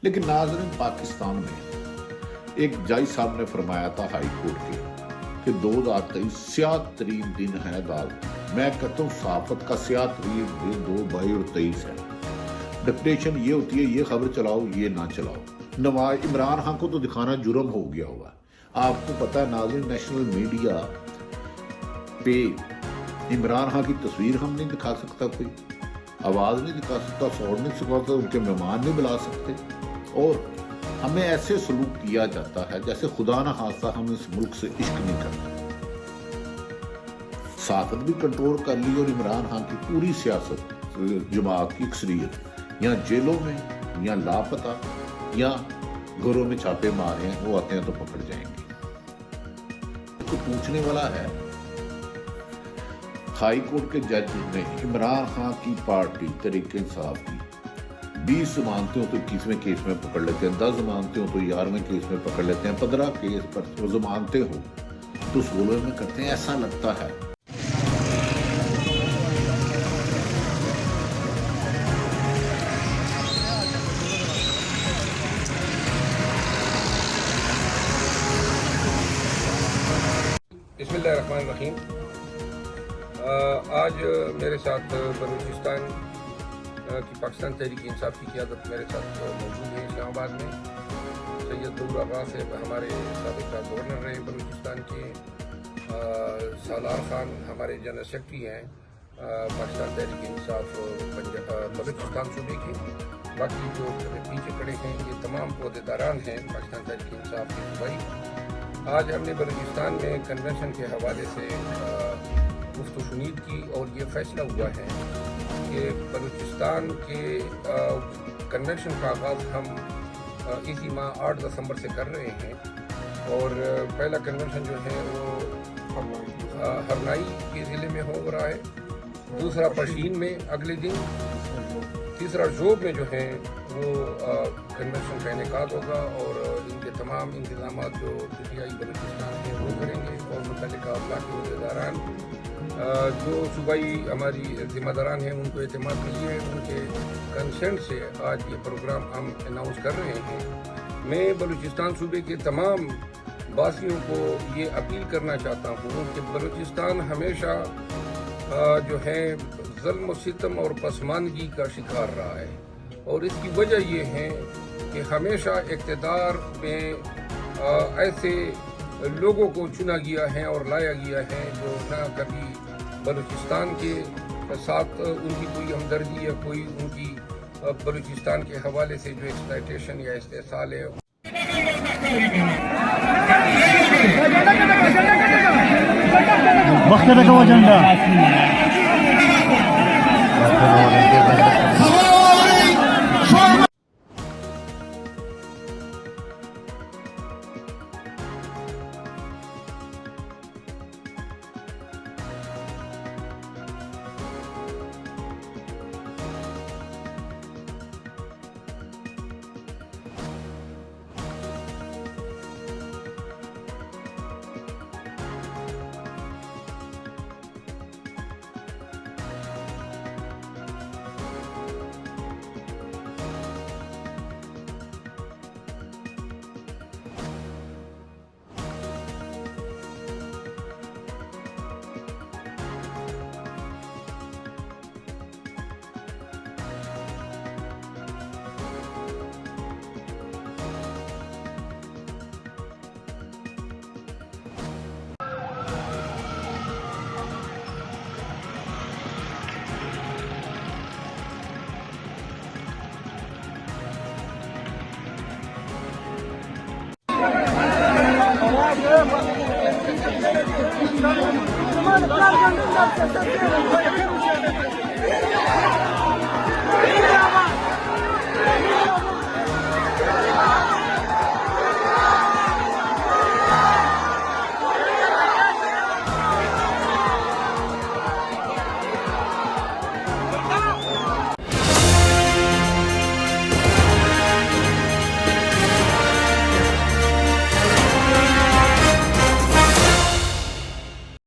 लेकिन नाज़रीन, पाकिस्तान में एक जज साहब ने फरमाया था हाई कोर्ट के कि 2023 स्याह तरीन दिन है अदालत। मैं कहता हूँ सहाफत का स्याह तरीन दिन 2023 है। डिक्टेशन ये होती है, ये खबर चलाओ, ये ना चलाओ। नवाज इमरान खान को तो दिखाना जुर्म हो गया होगा। आपको पता है नाज़रीन, नेशनल मीडिया पे इमरान खान की तस्वीर हम नहीं दिखा सकता, कोई आवाज़ नहीं दिखा सकता, साउंड नहीं दिखा सकता, उनके मेहमान नहीं बुला सकते, और हमें ऐसे सलूक किया जाता है जैसे खुदा ना खास्ता हम इस मुल्क से इश्क नहीं करते। साकत भी कंट्रोल कर ली और इमरान खान की पूरी सियासत, जमात की अक्सरियत या जेलों में या लापता या घरों में छापे मारे हैं, वो आते हैं तो पकड़ जाएंगे। तो पूछने वाला है, हाई कोर्ट के जज ने इमरान खान की पार्टी तहरीक इंसाफ की 20 जमानतें हो तो 21वें केस में पकड़ लेते हैं, 10 जमानतें हो तो 11वें केस में पकड़ लेते हैं, 15 केस पर जमानतें हो तो 16वें में करते हैं। ऐसा लगता है बिस्मिल्लाहिर्रहमानिर्रहीम। आज मेरे साथ बलूचिस्तान की पाकिस्तान तहरीक इंसाफ की क़यादत मेरे साथ मौजूद है इस्लामाबाद में। सैयद दूर अब्बास है, हमारे साबिक़ गवर्नर रहे बलूचिस्तान के। सालार खान हमारे जनरल सेक्रेटरी हैं पाकिस्तान तहरीक इंसाफ बलूचिस्तान सूबे के। बाकी जो पीछे खड़े हैं ये तमाम अहदेदारान हैं पाकिस्तान तहरीक इंसाफ के सूबाई। आज हमने बलूचिस्तान में कन्वेंशन के हवाले से गुफ्तगू सुनीद की और ये फैसला हुआ है कि बलूचिस्तान के कन्वेंशन का आगाज़ हम इसी माह 8 दिसंबर से कर रहे हैं। और पहला कन्वेंशन जो है वो हरनाई के ज़िले में हो रहा है, दूसरा पशीन में अगले दिन, तीसरा जोब में जो है वो कन्वेंशन का इनेकाद होगा। और इनके तमाम इंतजाम जो पीटीआई बलूचिस्तान है वो करेंगे और मुतल्लिका अफला के अहदेदारान जो सूबाई हमारी जिम्मेदारान हैं उनको एतमाद मिली है, उनके कंसेंट से आज ये प्रोग्राम हम अनाउंस कर रहे हैं। मैं बलूचिस्तान सूबे के तमाम वासियों को ये अपील करना चाहता हूँ कि बलूचिस्तान हमेशा जो है ज़ुल्म सितम और पसमानदगी का शिकार रहा है, और इसकी वजह ये है कि हमेशा इक़्तिदार में ऐसे लोगों को चुना गया है और लाया गया है जो ना कभी बलूचिस्तान के साथ उनकी कोई हमदर्दी या कोई उनकी बलूचिस्तान के हवाले से जो एक्सप्लॉयटेशन या इस्तेसाल है। Come on,